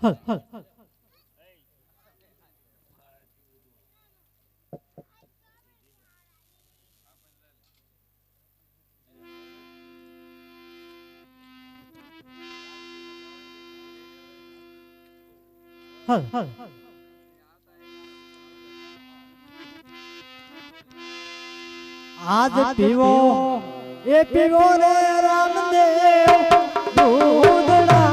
आज पीवो ये पीवो रे रामदेव दूधड़ा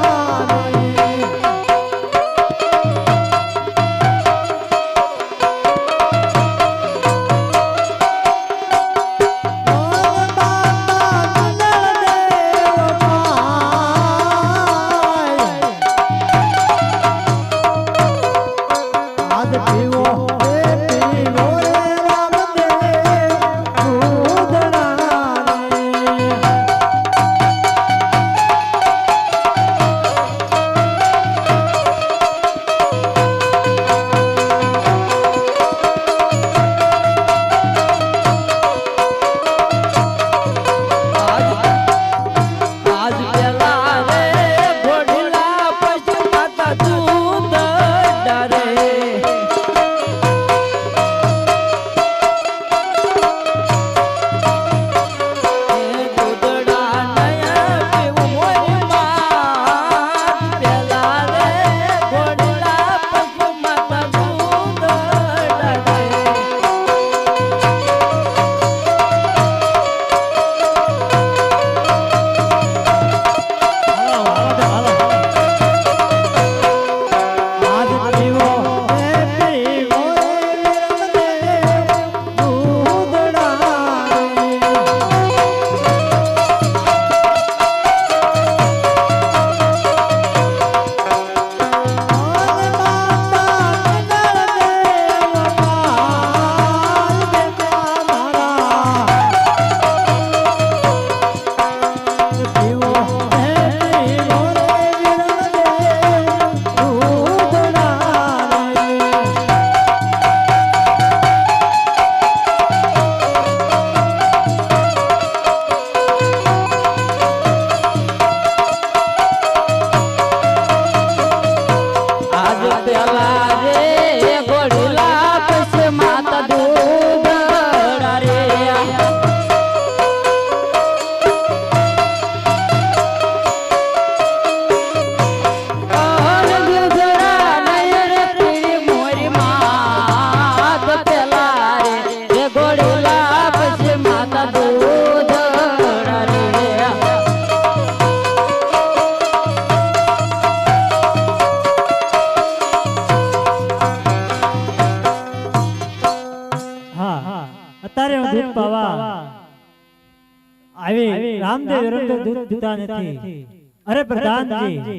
रामदेव दूध पीता नहीं। अरे प्रधान जी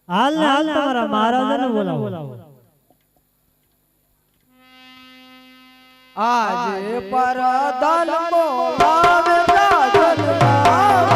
हाल ने हाल तुम्हारा महाराजा ने बोला आज परदान बोलावे राजन आवजो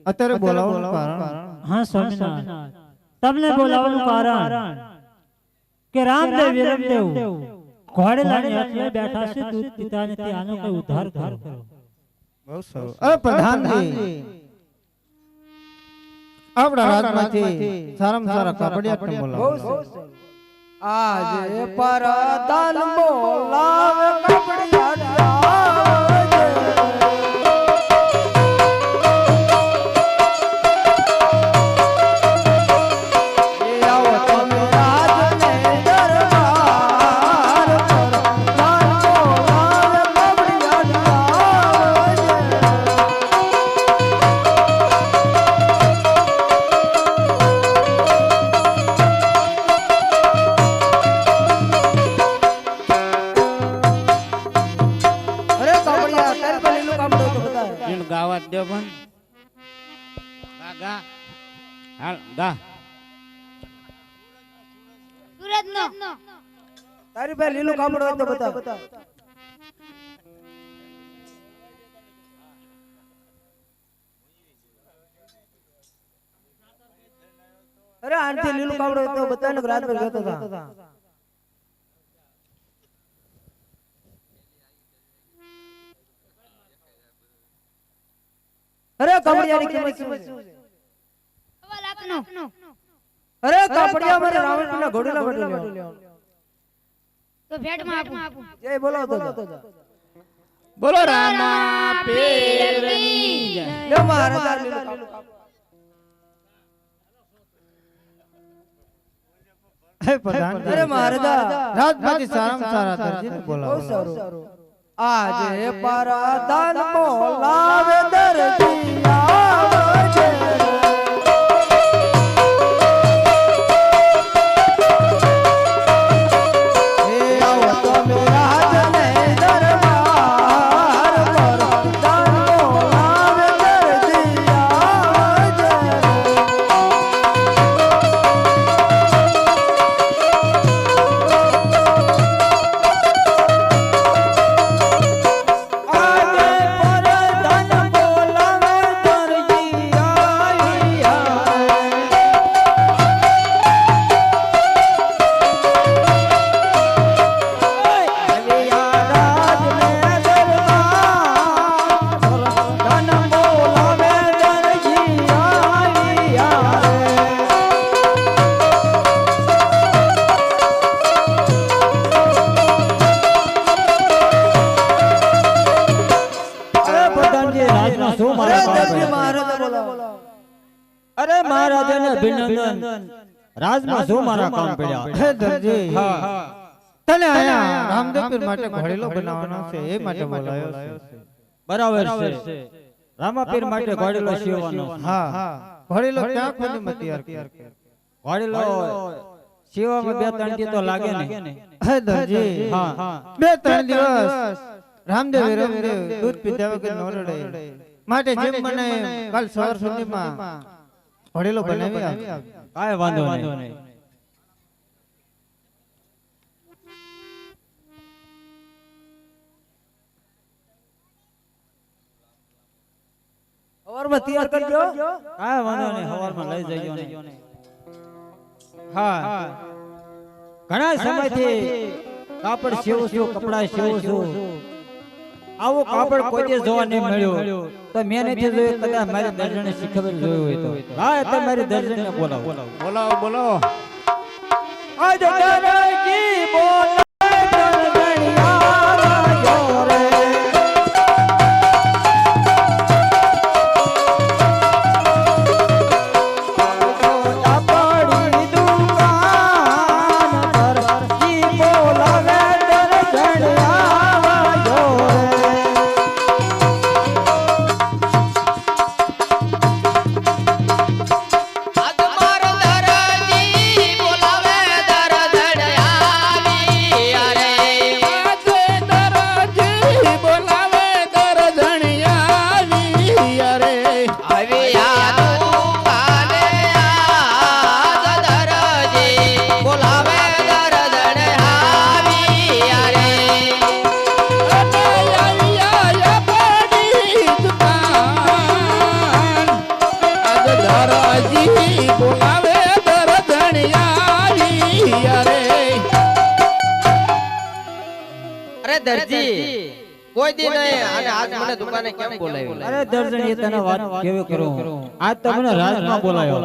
અત્યારે બોલાવવાનું કારણ હા સ્વામીનાથ તમને બોલાવવાનું કારણ કે રામદેવ વિરમદેવ ઘોડે લાની એટલે બેઠા છે દૂધ પીતા નથી આનો કોઈ ઉદ્ધાર કરો બહુ સારું અરે પ્રધાનજી આપણા રાજમાંથી સારામાં સારા કબડિયા પણ બોલાવો આજે પરદાન બોલાવે કપડિયા આવજે એ આવો તમે રાજને દરબાર પરદાન બોલાવે કપડિયા આવજે ગાવા દે પણ ગા હાલ ગા સુરત નો તારી પાસે લીલું કાપડ હોય તો બતા અરે આંટી લીલું કાપડ હોય તો બતા ને રાત પર ગયો હતા અરે કપડિયાની કિંમત શું છે સવા લાખનો અરે કપડિયા મારે રાવણના ઘોડીલા બદલે તો ભેટમાં આપું જય બોલો તો બોલો રામા પીરની જય. લે મહારાજ લીલું કાપડ હે પ્રધાન અરે મહારાજ રાજમાંથી સારામાં સારા દરજીને બહુ બોલાવો સારું આજે પરદાન બોલાવે દરજી આવજે એ આવો તમે રાજને દરબાર પરદાન બોલાવે દરજી આવજે અરે મહારાજાને અભિનંદન રાજમાં શું મારા કામ પડ્યા હે દરજી તને આયા રામદેવપીર માટે ઘોડેલો બનાવવાનો છે એ માટે બોલાયો છે બરાબર છે રામાપીર માટે ઘોડેલો સીવવાનો હા ઘોડેલો ક્યાં ખોદી તૈયાર કર ઘોડેલો સીવવામાં બે ત્રણ દી તો લાગે ને હે દરજી હા બે ત્રણ દિવસ રામદેવ દૂધ પીધા વગર ન રડે માટે જેમ મને કાલ સવાર સુધીમાં ઘોડેલો બનાવી આપ કાંઈ વાંધો નહીં સવારમાં તૈયાર કરજો કાંઈ વાંધો નહીં સવારમાં લઈ જજો ને હા ઘણા સમયથી કાપડ સીવું છું કપડા સીવું છું આવું કાપડ કોઈ દિવસ જોવા નહીં મળ્યું તો મેં નથી જોયું કદાચ મારી દર્જને શીખવેલ જોયું હોય તો હા તો મારી દર્જનને બોલાવો બોલાવો બોલાવો આજ દરજી બોલાવે દરજણિયા રે આપણી દુકાન દરજી બોલાવે દરજણિયા રે દરજી કોઈ દી નહીં અને આજ મને દુકાને કેમ બોલાવ્યો? અરે દર્શન એ તને વાત કેવી કરું આજ તો મને રાજમાં બોલાયો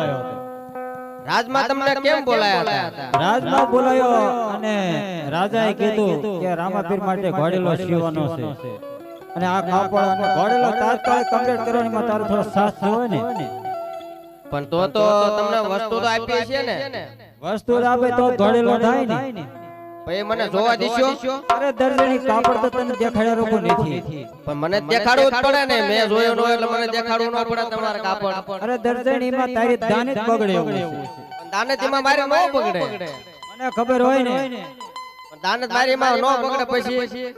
રાજમાં તમને કેમ બોલાયા હતા? રાજમાં બોલાયો અને રાજાએ કીધું કે રામાપીર માટે ઘોડેલો સીવવાનો છે અને આ કાપડ અને ઘોડેલો તાત્કાલિક કમ્પ્લીટ કરવાની તારો થોડો સાથ જોવે ને. પણ તો તમને વસ્તુ તો આપી છે ને? વસ્તુ આપે તો ઘોડેલો થાય ને. પછી મને જોવા દીશો? અરે દર્જની કાપડ તો તને દેખાડ્યા રોકો નથી. પણ મને દેખાડવું જ પડે ને, મેં જોયો ન હોય એટલે મને દેખાડવું ન પડે તમારા કાપડ. અરે દર્જનીમાં તારી દાન જ બગડે એવું છે. દાનતીમાં મારે ન બગડે. મને ખબર હોય ને. પણ દાનત મારીમાં ન બગડે પછી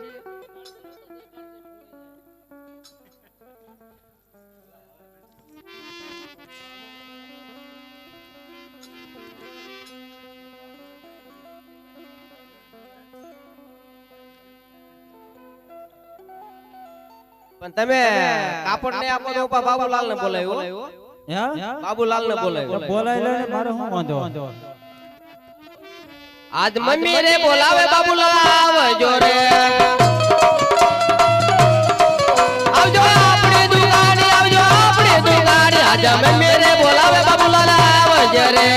પણ તમે કાપડ ને આપો તો બાબુલાલ ને બોલાવ્યો. બાબુલાલ ને બોલાવ્યો. બોલાવી લે ને, મારે શું વાંધો? આજ મમ્મી રે બોલાવે બાબુલાલ આવજો રે. આવજો આપણી દુકાને, આવજો આપણી દુકાને. આજ મમ્મી રે બોલાવે બાબુલાલ આવજો રે.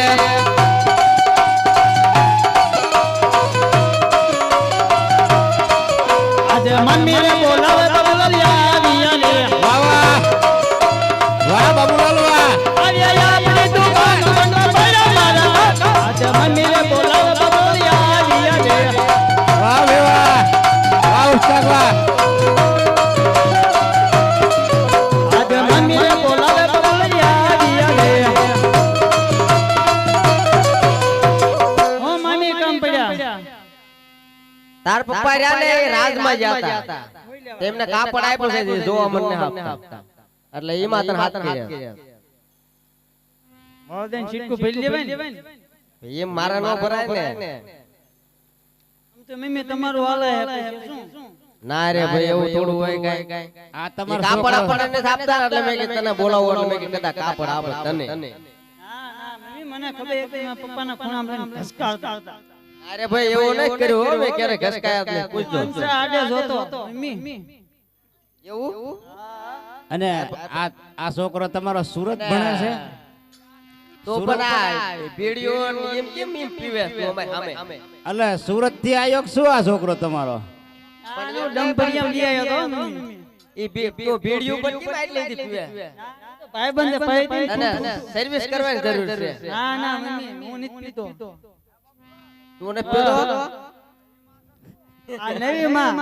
આજે મમ્મી રે બોલાવે બાબુલાલ આવ્યા રે. વાહ વાહ વાહ બાબુલાલ વાહ. આવ્યા આપણી દુકાન બંધ પડ્યા મારા. આજે મમ્મી રે બોલાવે બાબુલાલ આવ્યા રે. વાહ બે વાહ વાહ ઉસ્તાદ વાહ. આજે મમ્મી રે બોલાવે બાબુલાલ આવ્યા રે. ઓ મમ્મી કામ પડ્યા. તાર પપ્પા રહ્યા ને એ રાજમાં જતા. તેમને કાપડ આપ્યો છે જોવા મને આપતા. એટલે એમાં તને હાથ કર્યા. મોરદેન છીટકું ભરી લેવાય ને. એમ મારા ન ભરાય ને. તો મમ્મી તમારું હાલે હે શું? ના રે ભાઈ એવું થોડું હોય કાઈ. આ ઈ તમારો કાપડ છોકરો આપણને આપતા એટલે મેં કીધું તને બોલાવો એટલે મેં કીધું કદાચ કાપડ આપણે તને. ના મમ્મી મને ખબર હતી મારા પપ્પાના ખૂણામાં રહીને ઘસકાવતા હતા. અરે ભાઈ એવું નહીં કર્યું હો, મેં ક્યારે ઘસકાયા જ નહીં. પૂછજો. અંસા આડે જોતો મમ્મી. એવું? અને આ છોકરો તમારો સુરત ભણે છે? તો બનાય ભેડિયો એમ કેમ પીવે તું અમાય સામે? એટલે સુરત થી આવ્યો કે શું આ છોકરો તમારો? પણ ડંપરિયા લઈ આવ્યો તો મમ્મી. ઈ તો ભેડિયો પણ કેમ આટલી દી પીવે? ભાઈબંધે પાઈ અને સર્વિસ કરવાની જરૂર છે. ના ના મમ્મી હું નથી પીતો. તું ને પીતો? આ નવી માં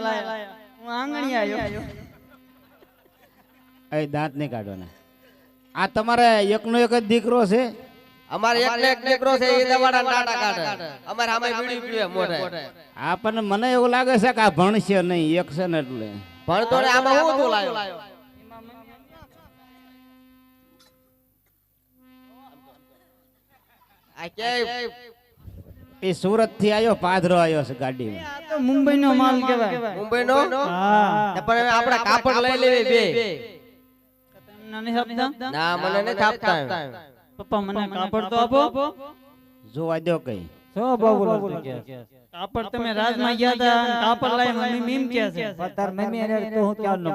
લાયા. હું આંગણી આવ્યો. એ દાંત નહીં કાઢો ને. આ તમારે એકનો એક જ દીકરો છે? અમારે એકને એક દીકરો છે ઈ દવાડા ટાટા કાઢે. અમારે સામે બીડી પીવે મોઢે. આ પણ મને એવું લાગે છે કે આ ભણશે નહીં, એક છે ને એટલે. ભણતો ને આમાં હું તું લાયો? આ કે એ સુરત થી આવ્યો, પાદરો આવ્યો છે ગાડીમાં. આ તો મુંબઈ નો માલ કહેવાય. મુંબઈ નો? હા. પણ હવે આપણે કાપડ લઈ લેવી બે. તમને નહીં આપતા? ના મને નથી આપતા. પપ્પા મને કાપડ તો આપો. જોવા દો કઈ. કાપડ તમે રાજમાં ગયા હતા અને કાપડ લાય મમ્મી મીમ કે છે. તાર મમ્મી એને તો હું ક્યાં ન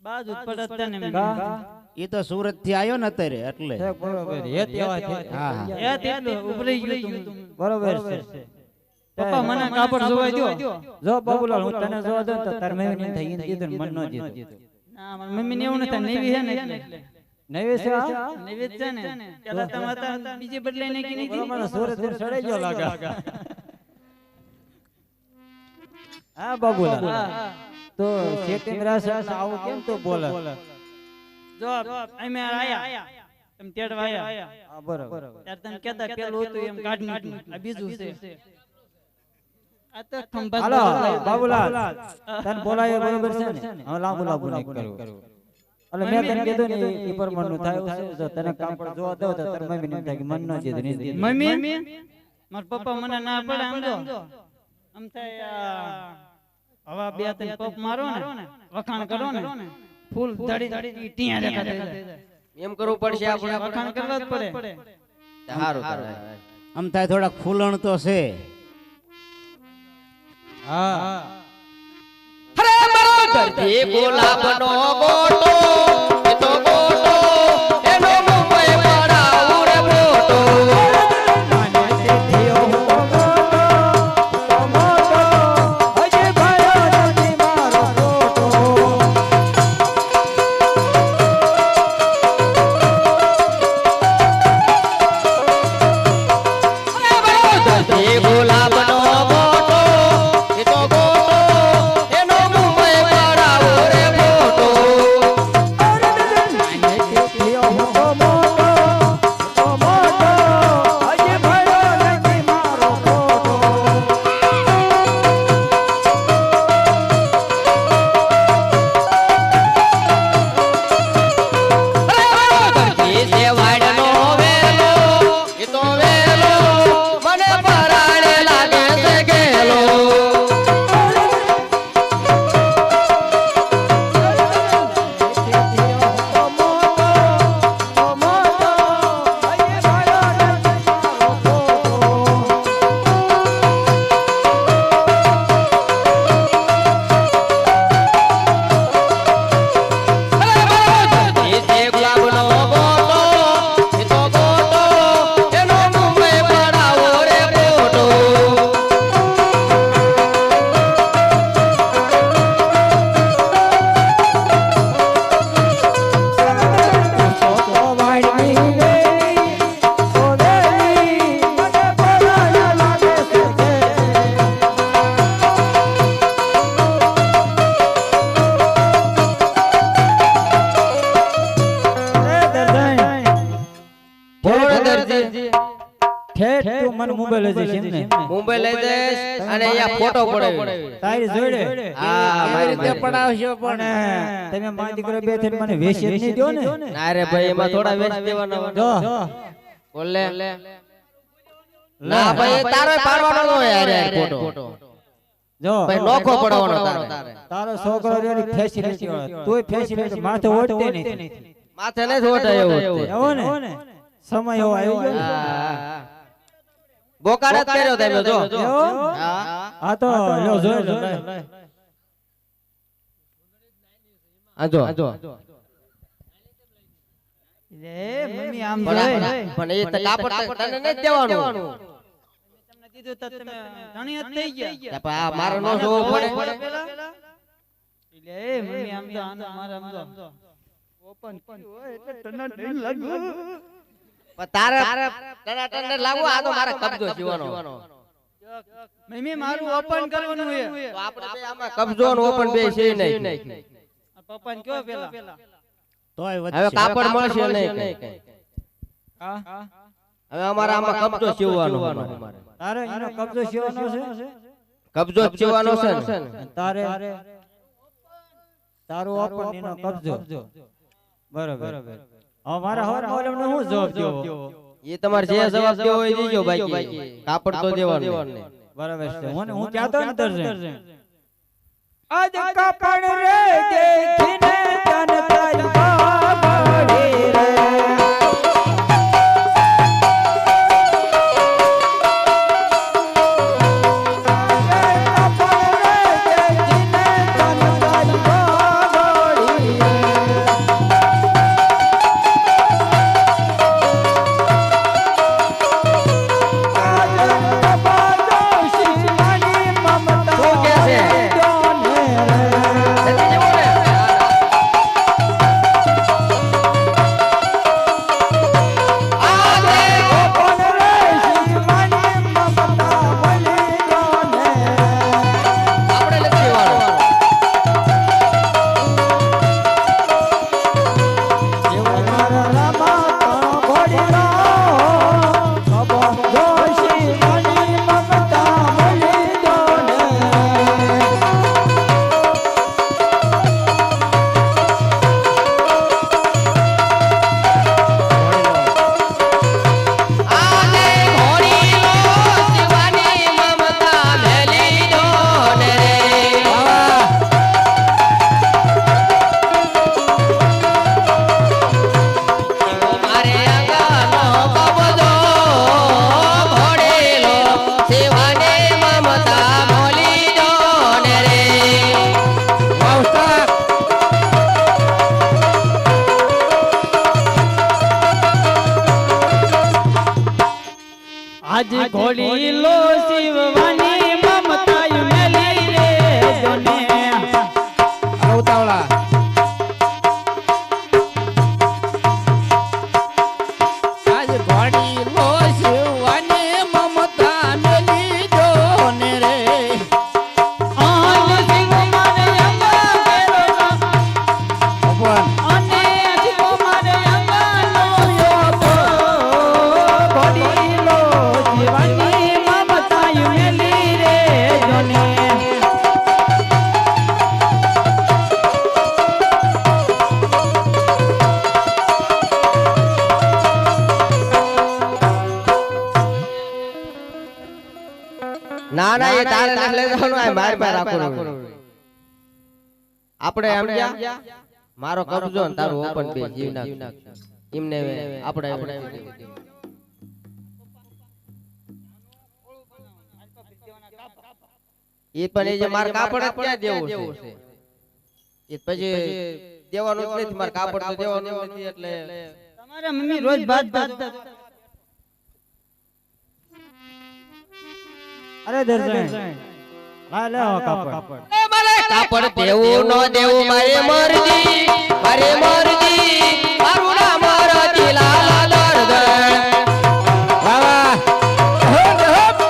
બાજુ પડત ને એ તો સુરત થી આવ્યો ને અત્યારે એટલે. બરોબર હે તેવા છે. હા હે તેટલું ઉભરી ગયું તું. બરોબર છે. પપ્પા મને કાપડ જોવા દો. જો બાબુલાલ હું તને જોવા દઉં તો તાર મમ્મી ને થઈ કીધું મન નો જીતો. ના મારી મમ્મી ને એવું નથી, નવી હે ને એટલે. નવી છે આ? નવી જ છે ને. પેલા તમારા બીજી બદલાઈ નાખી નથી. મને સુરત પર ચડાઈ ગયો લાગે. હા બાબુલાલ તો સેટિંગ રાસે આવું કેમ તો બોલે? જો અમે આયા તમે તેડવા આયા. હા બરોબર. ત્યારે તમે કહેતા પેલું હતું એમ કાઢ નાખ્યું. આ બીજું છે. આ તો ખંભાત. હાલો બાબુલાલ તને બોલાય બરોબર છે ને? હવે લાંબુ નહીં કરું. એટલે મેં તને કીધું ને ઈ પરમાણુ થાય છે. જો તને કાપડ જોવા દઉં તો તાર મમ્મી ને થાય કે મન ન જીત નહીં. મમ્મી માર પપ્પા મને ના પડે આમ જો. આમ થાય હવા બે ત્રણ પપ મારો ને વખાણ કરો ને ફૂલ ધડી ટીયા દેખા થઈ જાય. એમ કરવું પડશે આપણે. વખાણ કરવા જ પડે. સારું. આમ થાય થોડાક ફૂલણ તો છે. હા અરે મારો ધરતી ગુલાબનો ગોટો, એ તો ગોટો મુંબઈ લઈ જઈશ એમ ને મુંબઈ લઈ જઈશ અને અહીંયા ફોટો પડાવી તારી જોડે હા કેવી રીતે પડાવશો પણ તમે મારી દીકરો બે થઈને મને વેચી જ નહીં દો ને ના રે ભાઈ એમાં થોડા વેચ દેવાના જો બોલે ના ભાઈ તારો પાડવાનો નો યાર ફોટો જો ભાઈ નોખો પડવાનો તારે તારો છોકરો રેડી ફેસિલિટી વાળો તોય ફેસિલિટી માથે ઓઢતે નહીં માથે ને છોટે એવું એવો ને સમય એવો આવ્યો હા બોકાર જ કર્યો તમે જો હા આ તો લ્યો જોઈ લો આજો એ મમ્મી આમ પણ એ તો કાપડ તને નથી દેવાનું તમને દીધું તો તમે જાણી જ થઈ ગયા પણ આ મારો નો જોવો પડે એટલે એ મમ્મી આમ તો આનો મારે આમ તો ઓપન હોય એટલે તને નહીં લાગુ પણ તારે તને લાગુ આ તો મારા કબજો જીવાનો મમ્મી મારું ઓપન કરવાનું છે તો આપણે બે આમાં કબજો અને ઓપન બે છે નહીં પપ્પાને કયો પેલા તોય હવે વચ્ચે કાપડ મળશે નહીં હા હવે અમારા આમાં કબજો સીવવાનો અમારે તારે એનો કબજો સીવવાનો છે કબજો જ સીવવાનો છે ને તારે તારો ઓપન એનો કબજો બરાબર હવે મારા હોરને હું જવાબ દેવો એ તમારે જે જવાબ દેવો હોય દીજો બાકી કાપડ તો દેવાનું બરાબર છે હું કહેતો ને તરસે આજ કાપડ રે દેખીને તન તારી બાબડી રે આજ ઘોડી લો શિવવાની મમતા મેલી રે જોને ઉતાવળા આજ ઘોડી લો શિવવાની મમતા મેલી જો ને રે આન સિંહ મારે અંગા કેરો ભગવાન અને અજકો મારે અંગાનો યોતો ઘોડી લો શિવવાની મમતા મેલી રે જોને ના ના એ તારે ના લઈ જવાનું આ માર માર રાખવાનું આપણે આમ જા મારો કબજો ને તારું ઓપન બે જીવ નાખ એમને આપણે એ પણ એ જે માર કાપડ જ ક્યાં દેવું છે એ પછી દેવાનું જ નથી માર કાપડ તો દેવાનું નથી એટલે તમારા મમ્મી રોજ ભાત અરે દર્શન લા લે કાપડ એ મારે કાપડ દેવું નો દેવું મારે મરજી મારું નામ રતી લાલ દર્શન વાહ મારું નામ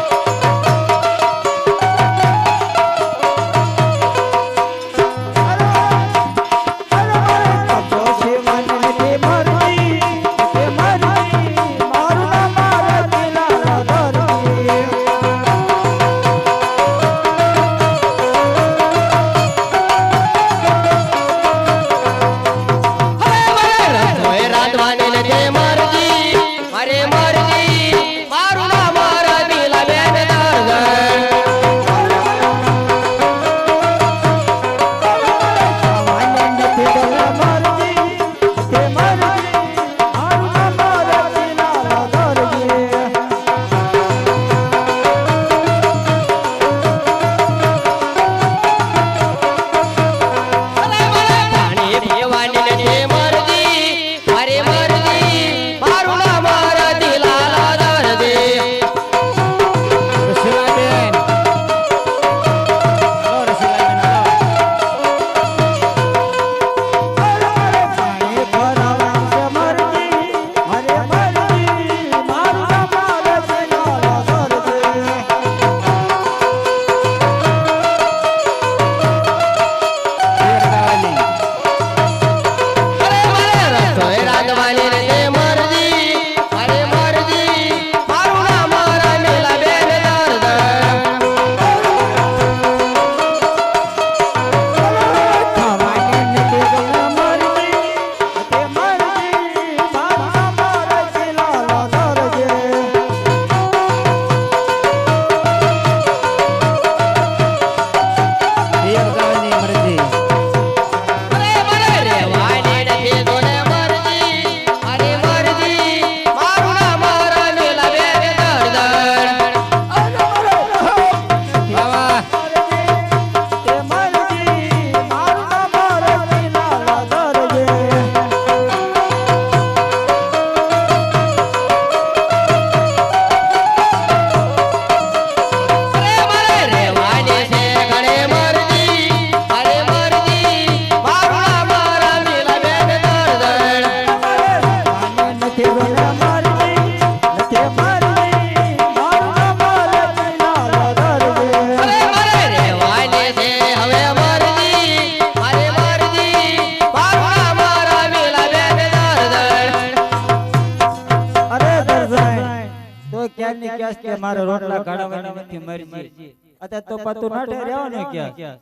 મારા રોટલા કાઢવાની નથી મરજી અત્યારે તો પાતું ના ઠેર્યો ને ક્યાં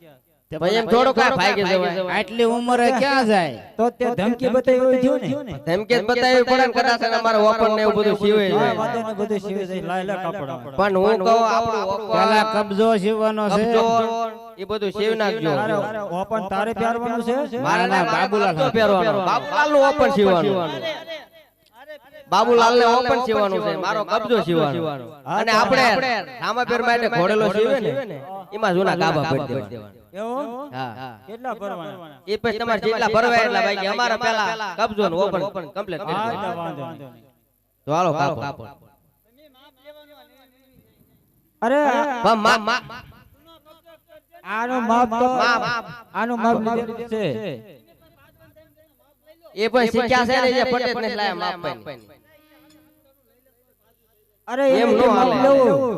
ભાઈ એમ થોડો કાય ભાગી જવાય આટલી ઉંમરે ક્યાં જાય તો તે ધમકી બતાવી હોય થયું ને ધમકી જ બતાવી પડે ને કદાચ એને મારા ઓપન ને એવું બધું સીવે આ જાય વાતે ને બધું સીવે જાય લાયલા કાપડ પણ હું કહું આપણું પેલા કબજો સીવવાનો છે કબજો એ બધું સીવ નાખજો ઓપન તારે પહેરવાનું છે મારા ના બાબુલાલ કબજો પહેરવાનો બાબુલાલ નું ઓપન સીવવાનું બાબુલાલ ને ઓપન સીવવાનું છે મારો કબજો સીવવાનો અને આપણે રામાપીર માટે ઘોડેલો સીવે ને એમાં જૂના ગાભા ભરી દેવાના એવું હા કેટલા ભરવાના એ પછી તમારે જેટલા ભરવાય એટલા ભાઈ અમારા પેલા કબજો ને ઓપન કમ્પ્લીટ કરી હા દેવાનું. તો વાંધો નહીં. તો હાલો કાપો અરે માપ આનું માપ તો માપ. આનું માપ લીધેલું છે એ પણ શીખ્યા છે ને જે પટેલ ને લાયા માપ પાઈને. અરે એમ એમ નો માપ હાલે. લેવું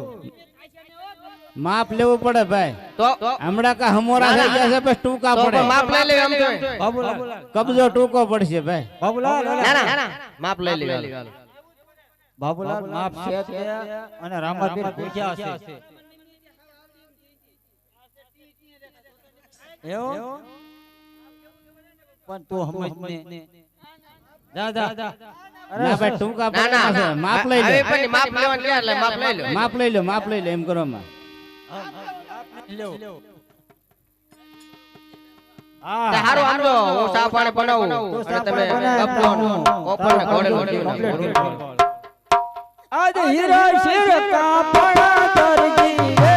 માપ લેવું પડે ભાઈ તો હમણાં કા હમોરા થઈ ગયા છે પછી ટૂંકા તો પડે પણ માપ લઈ લેવું એમ તો બાબુલાલ કબજો ટૂંકો પડશે ભાઈ બાબુલાલ ના ના માપ લઈ લેવું બાબુલાલ માપ છે તે અને રામાપીર પૂછ્યા છે એવું પણ તું સમજ ને જા જા ના ભાઈ ટૂંકા ના પડે ના છે. માપ લઈ હવે લે પણ માપ લેવાનું ક્યાં એટલે માપ લઈ લો માપ લઈ લો એમ કરો માં હા હારું આમજો હું ચા પાણી બનાવું અને તમે કપડો ઓપન ને ઘોડે કમ્પ્લીટ આજ હીરા શિર કાપડા તરજી રે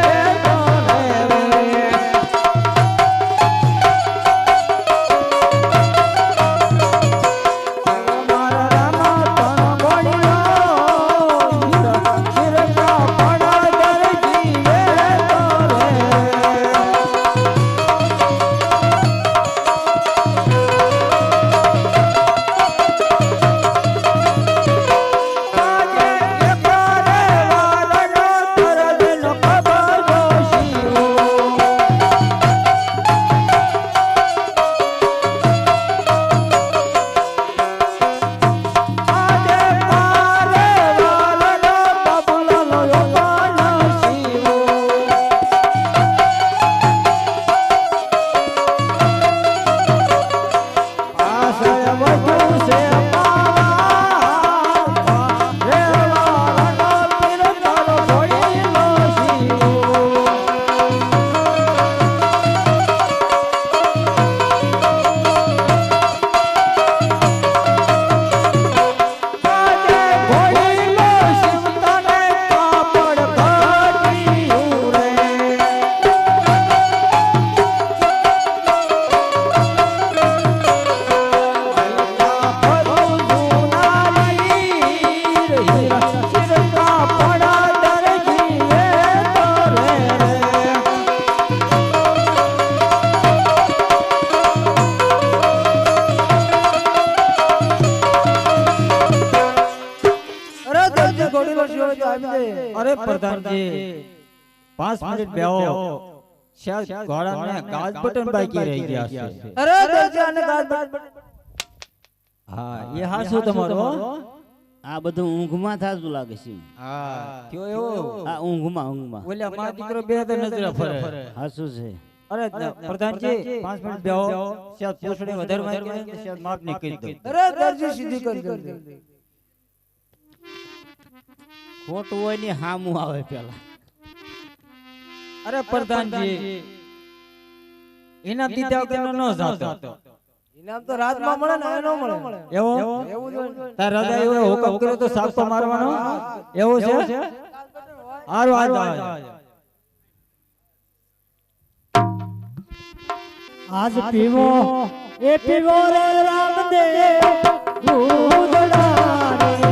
અરે પ્રધાનજી 5 મિનિટ બેહો શાયદ ઘોડાને ગાજ બટન બાકી રહી ગયા છે અરે દરજી આને ગાજ હા એ હાસુ તમારો આ બધું ઊંઘમાં થાતું લાગે છે હા કયો એવો આ ઊંઘમાં ઓલા માં દીકરો બે તો નજર ફરે હાસુ છે અરે પ્રધાનજી 5 મિનિટ બેહો શાયદ પૂછડી વધારે માંગી હોય તો શાયદ માફ નહીં કરી દો અરે દરજી સીધી કરી દે ખોટું હોય ને હામું આવે પેલા અરે પ્રધાનજી ઇનામ દીધા વગર ન જાતો ઇનામ તો રાતમાં મળે ને એનો મળે એવો એવું જ હોય. તાર રાજા એવો હુકમ કર્યો તો સાપ તો મારવાનો એવું છે હારું હાલ આજ પીવો એ પીવો રે રામદેવ દૂધડા રે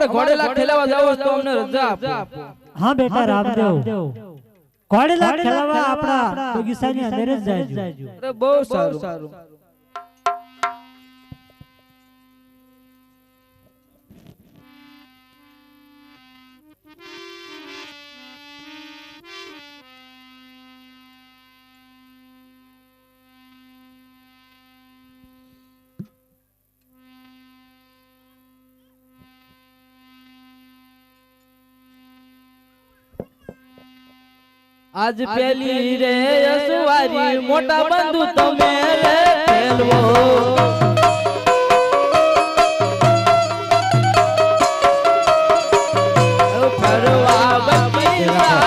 અમારે ઘોડેલા ખેલાવા જાવ તો અમને રજા આપો હા બેટા રામદેવ ઘોડેલા ખેલાવા આપણા બગીચાની અંદર જ જાયજો અરે બહુ સારું આજ પેલી રે અસવારી મોટા બંધુ તમે રે ખેલવો ફરવા બગીચા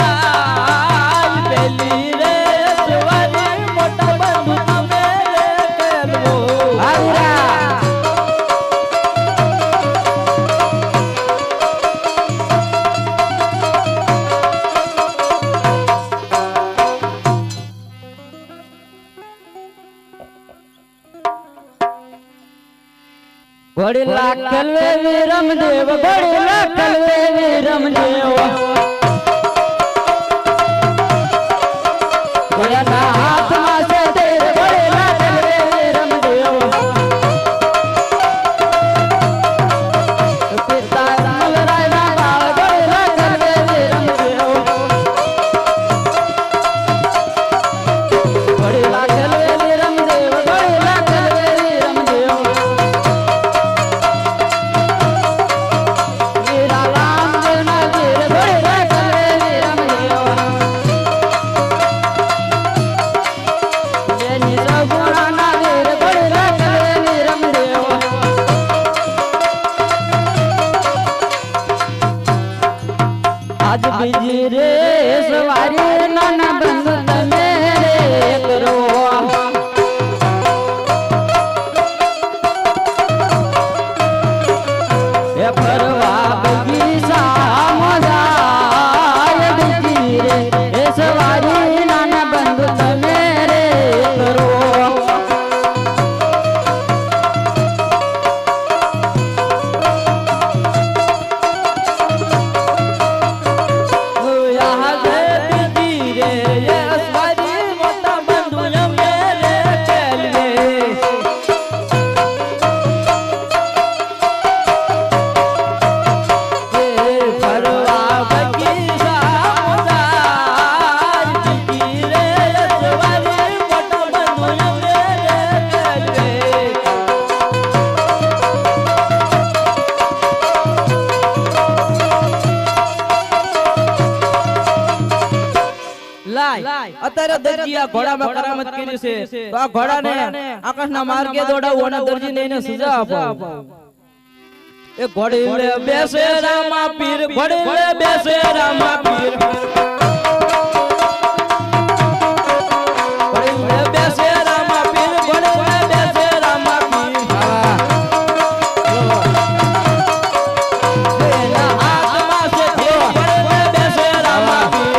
આજ પેલી રે અસવારી મોટા બંધુ તમે રે ખેલવો ઘોડીલા ખેલવે વિરમદેવ ઘોડીલા ખેલવે વિરમદેવ ઘોડાના હાથમાં છે તેર ઘોડીલા ખેલવે વિરમદેવ પિતા મલરાયના બાળ ઘોડીલા ખેલવે વિરમદેવ ઘોડીલા ખેલવે વિરમદેવ ઘોડીલા ખેલવે વિરમદેવ આજ બીજી રે સવારી નાના બંધ તમે રે કરો એ ફરવા બગીચા મજા બીજી રે એ સવારી નાના બંધ તમે રે કરો અત્યારે દરજીયા ઘોડામાં કરામત કરી છે તો આ ઘોડાને આકાશના માર્ગે દોડાવવું અને દરજીને એને સજા આપો એ ઘોડીલે બેસે રામા પીર ઘોડીલે બેસે રામા પીર ઘોડીલે બેસે રામા પીર ઘોડીલે બેસે રામા પીર એના હાથમાં છે ઘોડીલે બેસે રામા પીર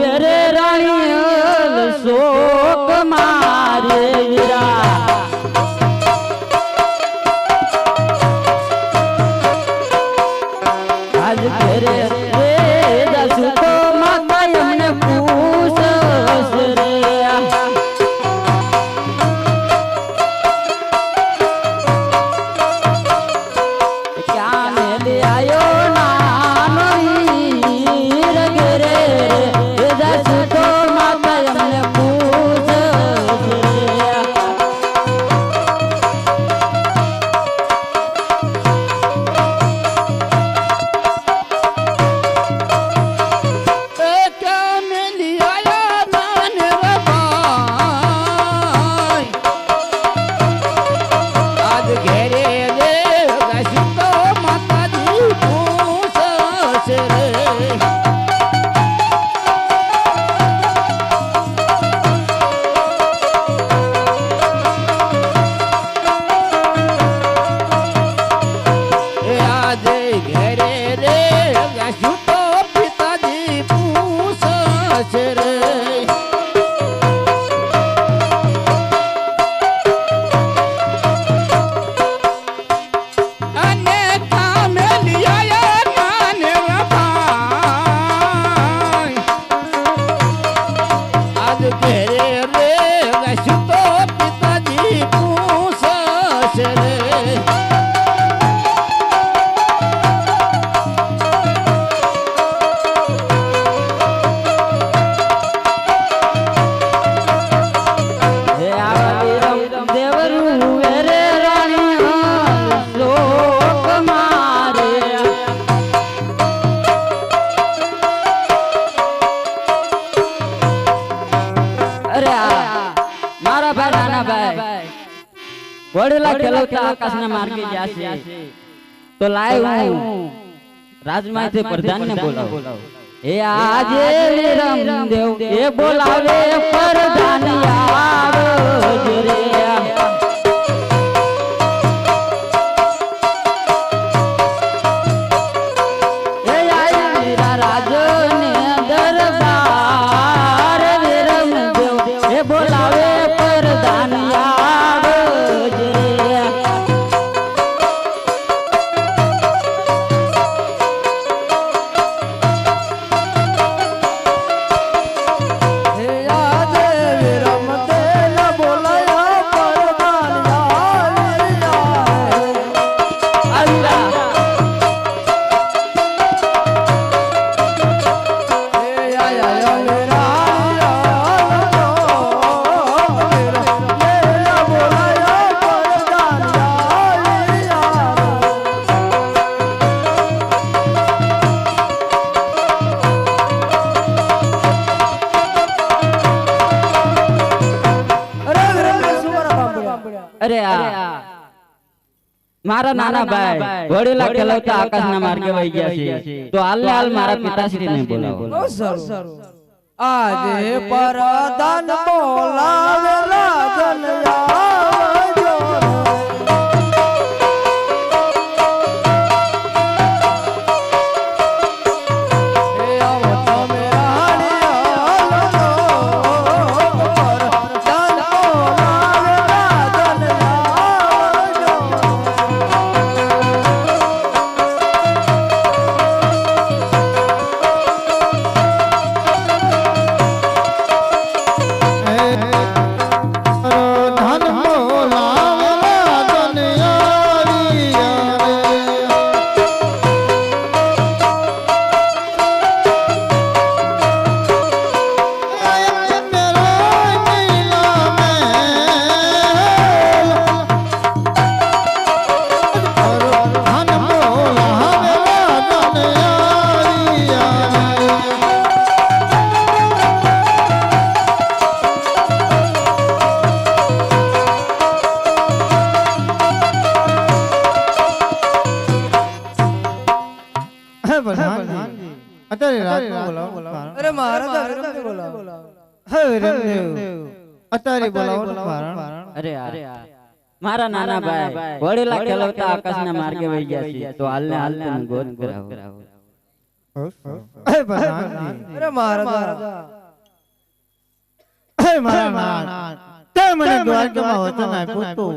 વેરે રાણી શોક મારે વીરા આજ ઘરે રે જશું તો માતા એમને પૂછશે રે ક્યાં મેલી આયો નાનો હીર ઘરે રે જશું તો માતા એમને પૂછશે રે વડેલા ખેલવતા આકાશના માર્ગે જાશે તો લાય હું રાજમાયથી પ્રધાનને બોલાવો એ આજે વિરમદેવ એ બોલાવે પ્રધાન આવજો રે એ આયા વીરા રાજને દરબાર વિરમદેવ એ બોલાવે પ્રધાન અરે આ મારા નાના ભાઈ વડેલા ખેલવતા આકાશના માર્ગે વહી ગયા છે તો હાલ મારા પિતાશ્રીને બોલાવો આજે પરદાન બોલાવેલા જનયા અરે મહારાજ અત્યારે બોલાવો અરે મારા નાના ભાઈ વડેલા ખેલવતા આકાશના માર્ગે વહી ગયા છે તો હાલને ગોદ કરાવો પ્રધાનજી અરે મહારાજા મારા નાથ તે મને દ્વારકામાં વચન આપ્યું હતું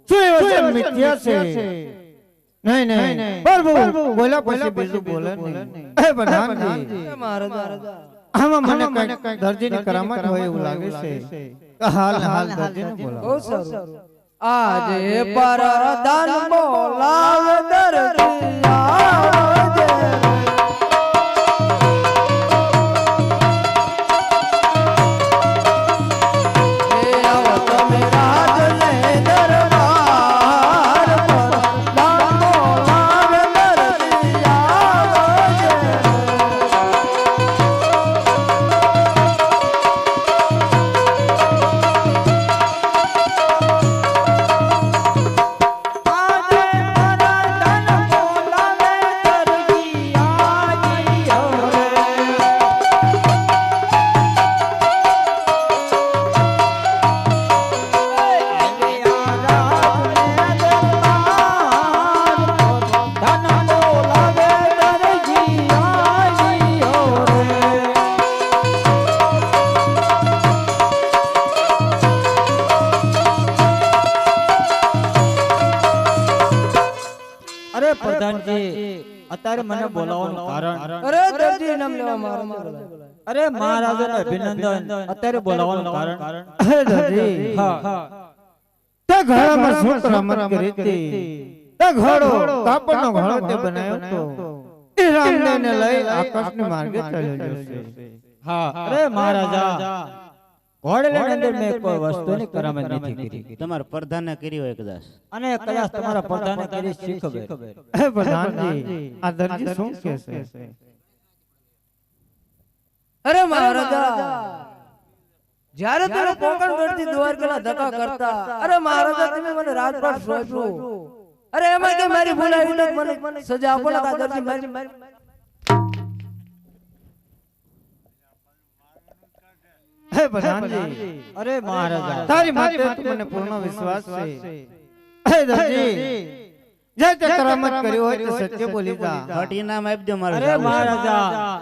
શું એ વચન મિથ્યા છે નહીં પ્રભુ બોલ્યા પછી બીજું બોલે નહીં પ્રધાનજી મહારાજા આમાં મને કઈક દરજીની કરામત હોય એવું લાગે છે હાલ દરજીને બોલાવો બહુ સારું આજે પરદાન બોલાવ દરજી આવજે અત્યારે મને બોલાવવાનું કારણ અરે દરજી નામ લેવા મહારાજા અરે મહારાજાને અભિનંદન અત્યારે બોલાવવાનું કારણ દરજી હા તે ઘોડામાં શું કરામત કરી હતી તે ઘોડો કાપડનો ઘોડો તે બનાવ્યો તો એ રામદેવને લઈ આકાશની માર્ગે ચાલ્યો જશે હા અરે મહારાજા ઘોડેલાની અંદર મેં કોઈ વસ્તુની કરામત નથી કરી તમારા પ્રધાને કરી હોય કદાચ અને કદાચ તમારા પ્રધાને કરી શી ખબર હે પ્રધાનજી આ દરજી શું કહે છે અરે મહારાજા જ્યારે તમે કોકણ ગઢથી દ્વારકાના ધક્કા કરતા અરે મહારાજા તમે મને રાજપાટ સોંપ્યો અરે એમાં કે મારી ભૂલ આવી તો મને સજા આપો ને દરજી મારી હે પ્રધાનજી અરે મહારાજા તારી માથે મને પૂર્ણ વિશ્વાસ છે હે દરજી જે તે કરામત કરી હોય તે સત્ય બોલી જા હટ ઇનામ આપજો મારા અરે મહારાજા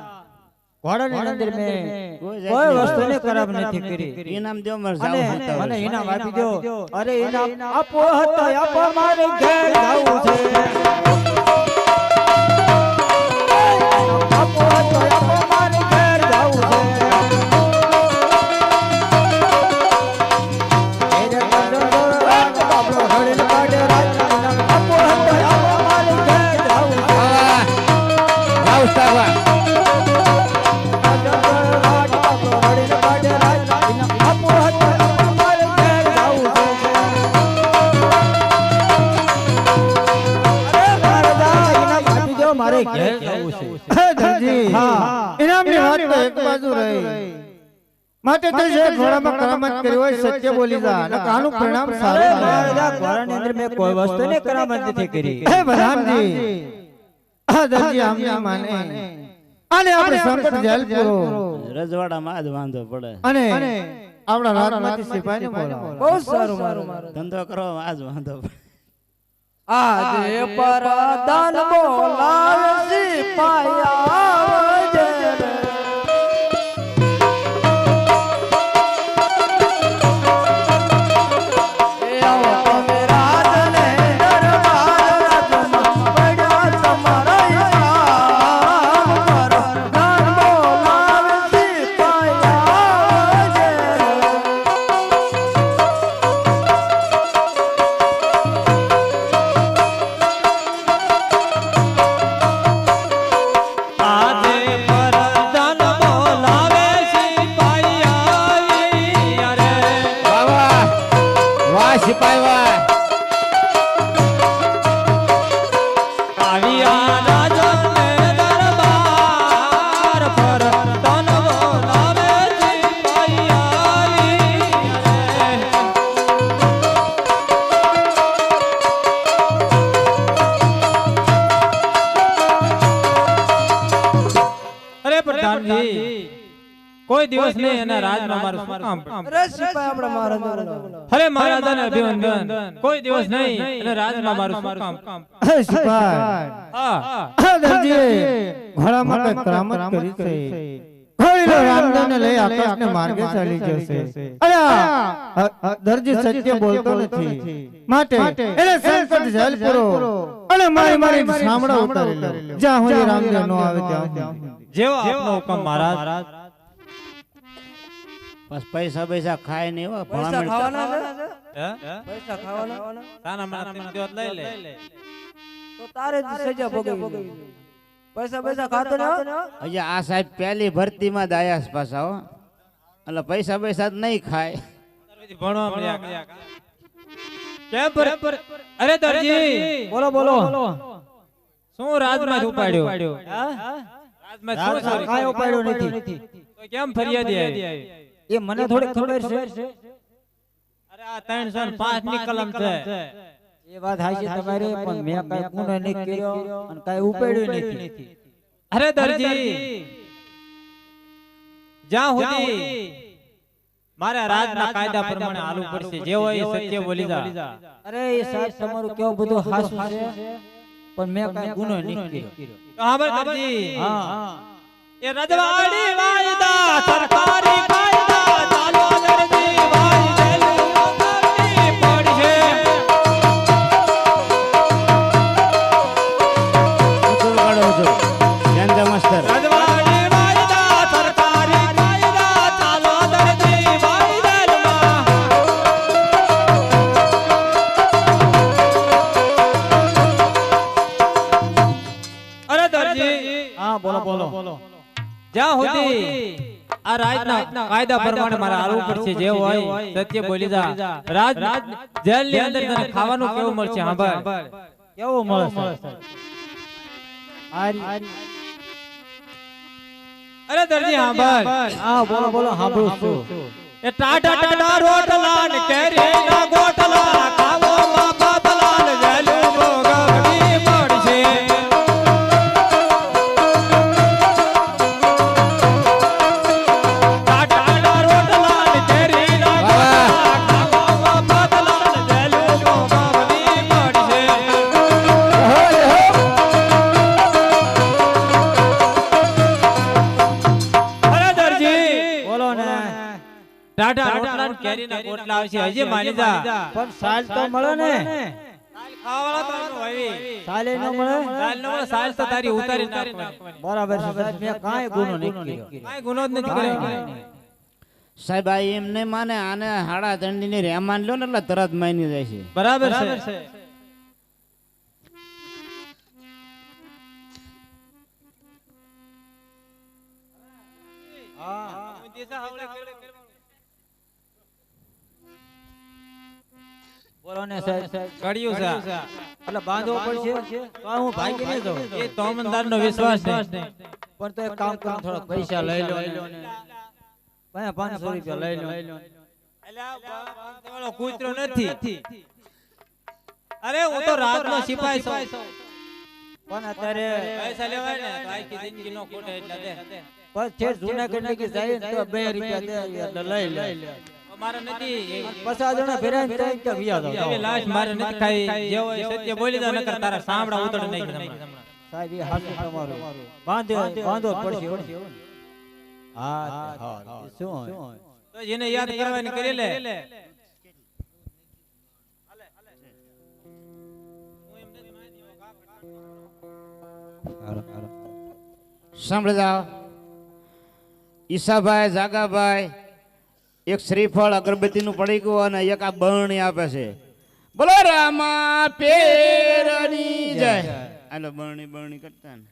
ઘોડાની અંદર મેં કોઈ વસ્તુની કરામત નથી કરી ઇનામ દો મારે અને જાવ મને ઇનામ આપી દો અરે ઇનામ આપો હતો આપો મારે ઘેર જાવું છે આપો હતો આપો મારે ઘેર જાવું છે માટે તો જે ઘોડામાં કરામત કરી હોય સત્ય બોલી જા અને કાનું પરિણામ સારું મહારાજા ઘોડાની અંદર મેં કોઈ વસ્તુની કરામત નથી કરી હે પ્રધાનજી આ દરજી આમને માને અને આપણે સંકટ જેલ પૂરો રજવાડામાં જ વાંધો પડે અને આપણા રાજમાંથી સિપાહીને બોલાવો બહુ સારું મારું ધંધો કરો આજ વાંધો પડે આજે પરદાન બોલાવે સિપાહી આવજે કોઈ દિવસ નહીં એના રાજમાં મારું શું કામ પડે? અરે સિપાઈ આપણા મહારાજા અરે મહારાજાને અભિનંદન. કોઈ દિવસ નહીં અને રાજમાં મારું શું કામ? હે સિપાઈ, હા આ દરજીએ ઘોડા માટે કરામત કરી છે. ઘોડીલો રામદેવને લઈ આકાશને માર્ગે ચાલી જશે. અરે આ દરજી સત્ય બોલતો નથી, માટે એને સંકટ ઝેલ પૂરો અને મારી સાંભળા ઉતારી લો. જ્યાં સુધી રામદેવ નો આવે ત્યાં જેવો આપનો હુકમ મહારાજ. બસ પૈસા ખાય નહીં હો, પૈસા ભલામણ ખાવાના છે? હે? પૈસા ખાવાના? તાના માના તીન દિવસ લઈ લે. તો તારે જ સજા ભોગવવી. પૈસા ખાતો ને હજી આ સાહેબ પહેલી ભરતીમાં જ આયા છે પાછા હો, એટલે પૈસા જ નહીં ખાય. ભણવા મળ્યા. કેમ પર? અરે દરજી બોલો શું રાજમાં ઉપાડ્યો? રાજમાં શું ચોરી? કાંઈ ઉપાડ્યો નથી. તો કેમ ફરિયાદી આવી? એ મને થોડી ખબર છે. અરે આ 305 ની કલમ છે. એ વાત હાચી તમારી, પણ મેં કાંઈ ગુનો નહીં કર્યો અને કાંઈ ઉપાડ્યું નથી. અરે દરજી જ્યાં સુધી મારા રાજના કાયદા પ્રમાણે હાલવું પડશે. જે હોય એ સત્ય બોલી જા. અરે એ સાહેબ તમારું કેવું બધું હાસું છે, પણ મેં કાંઈ ગુનો નહીં કર્યો. તો હા બર દરજી, હા એ રજવાડી વાયદા સરકારી કાયદા ચાલો દરજી ભાઈ જેલની પડશે. રજવાડી વાયદા સરકારી કાયદા ચાલો દરજી ભાઈ જેલમાં. અરે દરજી હા બોલો. જ્યાં સુધી આ રાજના કાયદા પ્રમાણે મારે હાલવું પડશે. જે હોય સત્ય બોલી જા. રાજ જેલની અંદર તને ખાવાનું કેવું મળશે? સાંભળ. કેવું મળે? અરે દરજી સાંભળ. હા બોલો સાંભળું છું. એ ટાટા રોટલા ને કેરીના ગોટલા ખાવો બાપા બલાલ જેલું ભોગવવી પડશે. ટાટા રોટલા ને કેરીના ગોટલા આવશે. હજી માની જા. પણ સાલ તો મળે ને. ખાવાવાળા તો હોય. સાલે ન મળે. સાલ નો સાલ તો તારી ઉતારી નાખવાની. બરાબર છે સાહેબ, મેં કાંઈ ગુનો નહીં કર્યો. કાંઈ ગુનો જ નથી કર્યો. સાહેબ આ એમ નહીં માને, આને હાડા દંડી ની રેમાન લો ને એટલે તરત માની જાય છે. બરાબર છે. બોલો ને સાહેબ. કર્યું છે. એટલે બાંધવો પડશે. તો હું ભાગી નહીં જાઉં. એ તોમનદારનો વિશ્વાસ નહીં. પણ તો એક કામ કરો, થોડાક પૈસા લઈ લો ને. 500 રૂપિયા લઈ લો. વાળો કૂતરો નથી. અરે હું તો રાતનો સિપાઈ છું. પણ અત્યારે પૈસા લેવાય ને તો આખી જિંદગી નો ખોટે એટલે દે. બસ છે જૂનાગઢ લગી જાય ને તો 2 રૂપિયા દે એટલે લઈ લે. મારે નથી. 50 જણા ભેરા ને ત્યાં ક્યાં વ્યા જાવ. એવી લાશ મારે નથી ખાઈ. જે હોય સત્ય બોલી દો, નકર તારા સાંભળા ઉતર નહીં. સાહેબ એ હાસું તમારું. બાંધો પડશે. હા શું તો જેને યાદ કરવાની કરી લે. સાંભળી જાઓ. ઈસાભાઈ જાગાભાઈ એક શ્રીફળ અગરબત્તી નું પડીકું અને એક આ બરણી આપે છે. બોલો રામા પેરની જય. આલો બરણી કરતા ને.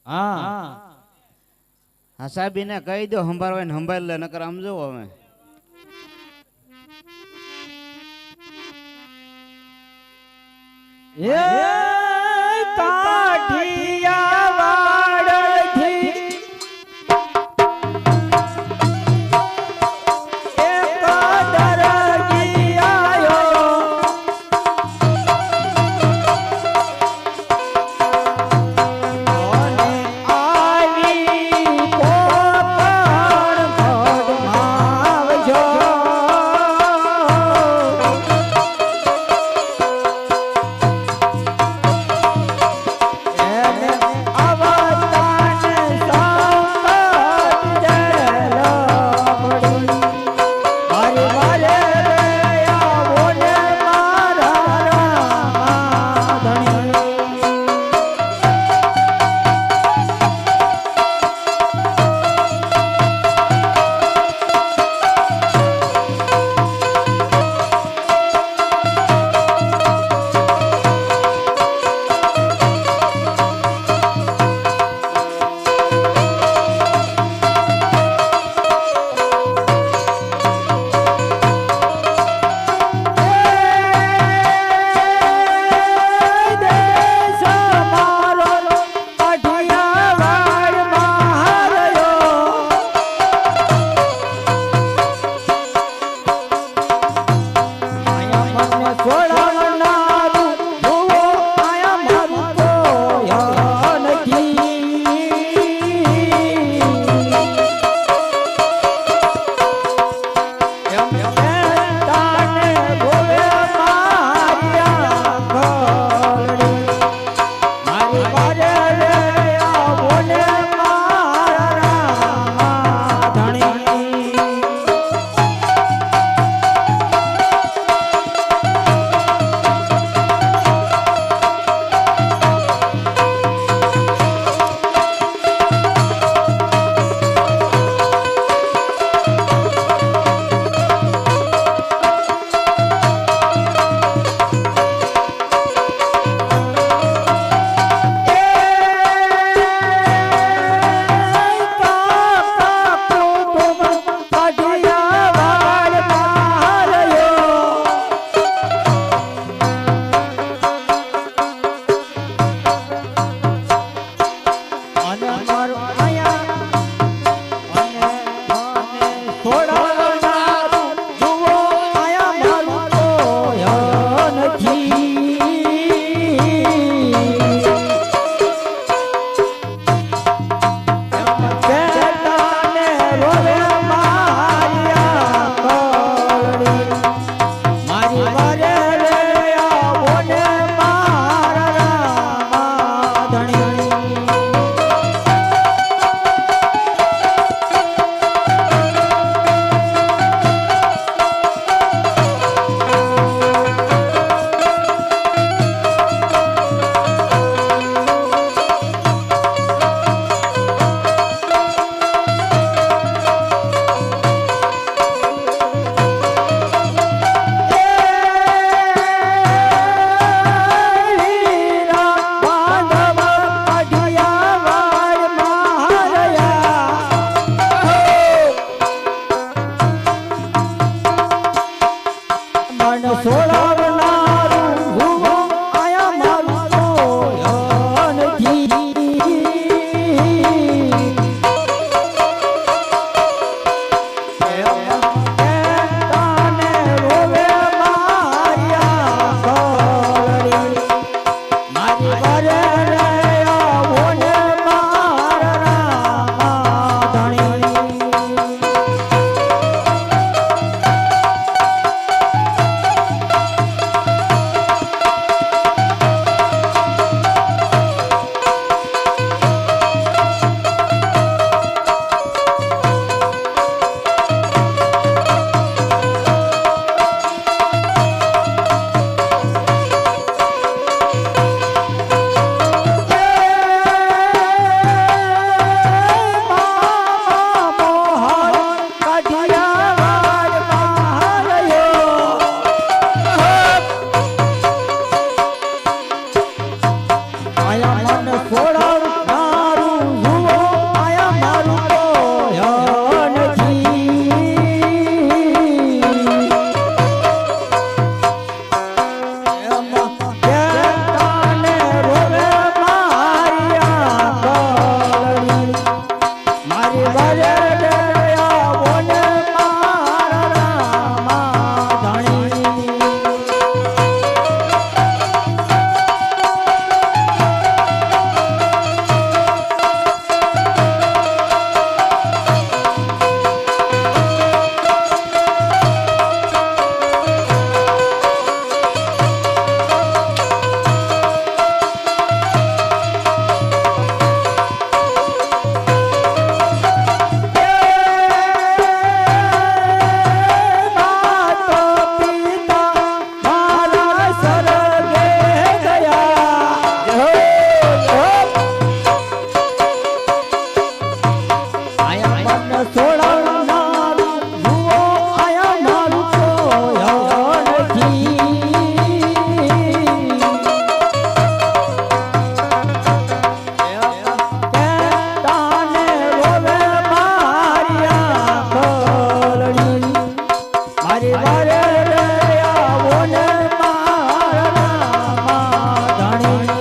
હા સાહેબ એને કહી દો સંભાળવા ને સંભાળ લે, નકર આમ જોવો અમે. કાઠિયા વાડથી એક દરજી આયો. અને આવી મારી વારે ડરયા બોને મારા રામા ધણી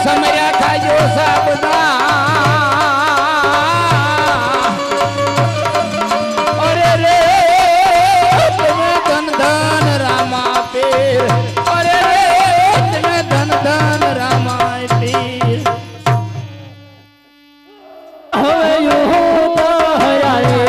સમર્યા ખાજો સાબદા અરે રે તમે ધન ધન રામ પીર અરે રે તને ધન ધન રામાય પીર હવે યુ તો હરારે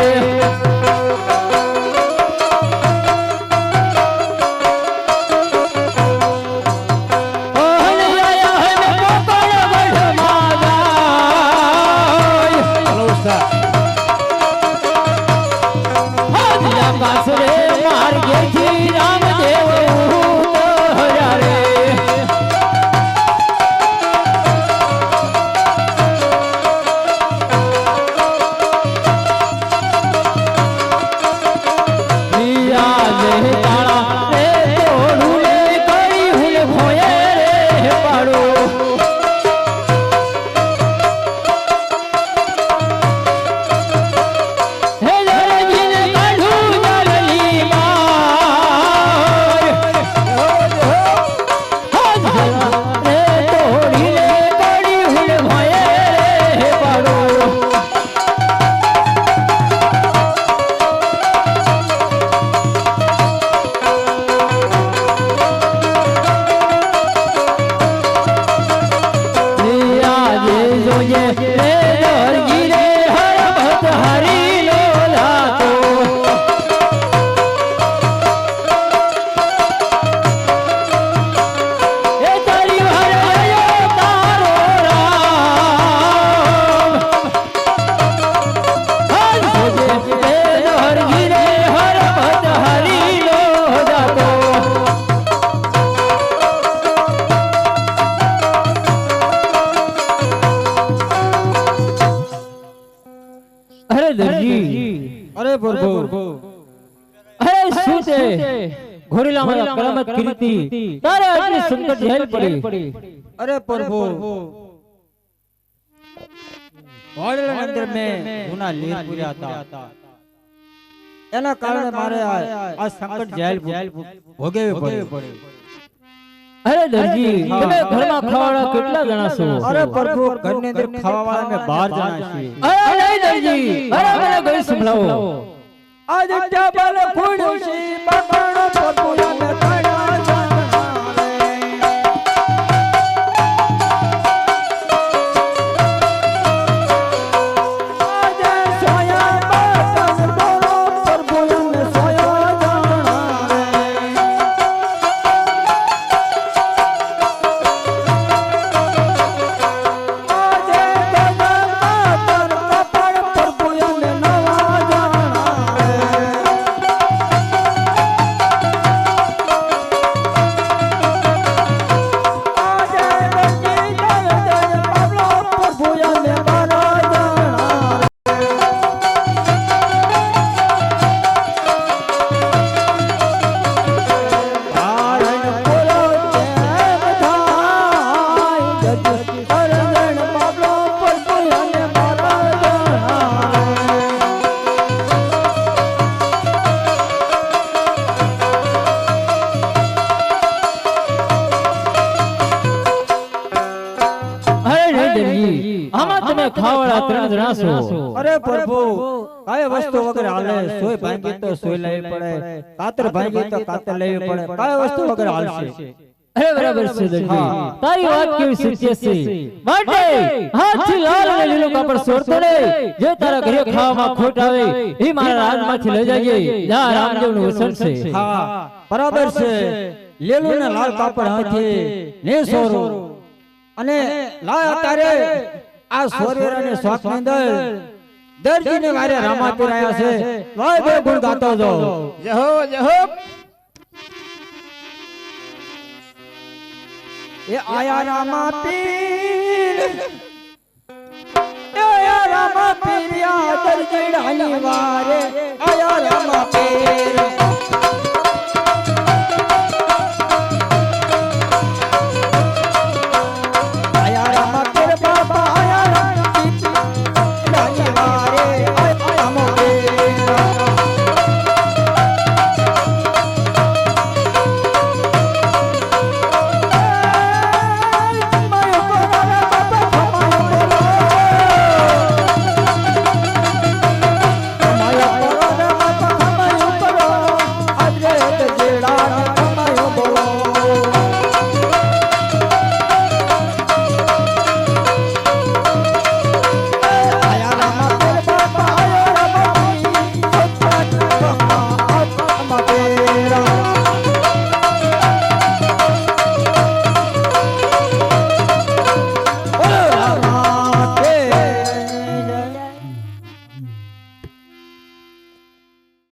અરે પ્રભુ અરે શું છે ઘોડીલા મારા કરામત કીર્તિ તારે આટલી સંકટ ઝેલ પડી અરે પ્રભુ ઘોડીલા અંદર મેં ગુના લીર પૂર્યા હતા એના કારણે મારે આ સંકટ ઝેલ ભોગવવી પડી અરે દરજી તમે ઘરમાં ખાવાવાળા કેટલા જણા છો અરે પ્રભુ ઘરની અંદર ખાવાવાળા અમે 12 જણા છીએ અરે નહીં દરજી અરે મને ગઈ સંભળાવો આજ ટેબલ ખુરશી પકડ પ્રભુ અમે તણા જણા આજ સોયા બસ બોલો પ્રભુ અમે સોયા અરે પ્રભુ કઈ વસ્તુ વગર હાલે સોય ભાંગી તો સોય લેવી પડે કાતર ભાંગી તો કાતર લેવી પડે કઈ વસ્તુ વગર હાલશે અરે બરાબર છે દરજી તારી વાત કેવી સત્ય છે માટે હાથથી લાલ અને લીલો કાપડ સોરતો ને જે તારા ઘરે ખાવામાં ખોટ આવે એ મારા રાજમાંથી લઈ જાજે જા રામદેવનું વસન છે હા બરાબર છે લીલું ને લાલ કાપડ હાથે ને સોરો અને લાય તારે આ સોરેરા ને સ્વાક ની અંદર દરજી ને વારે રામા પીરાયા છે વાય બે ગુણ ગાતો જાઓ જહો જહો એ આયા રામા પીર એ આયા રામા પીર યા દરજી ડાની વારે આયા રામા પીર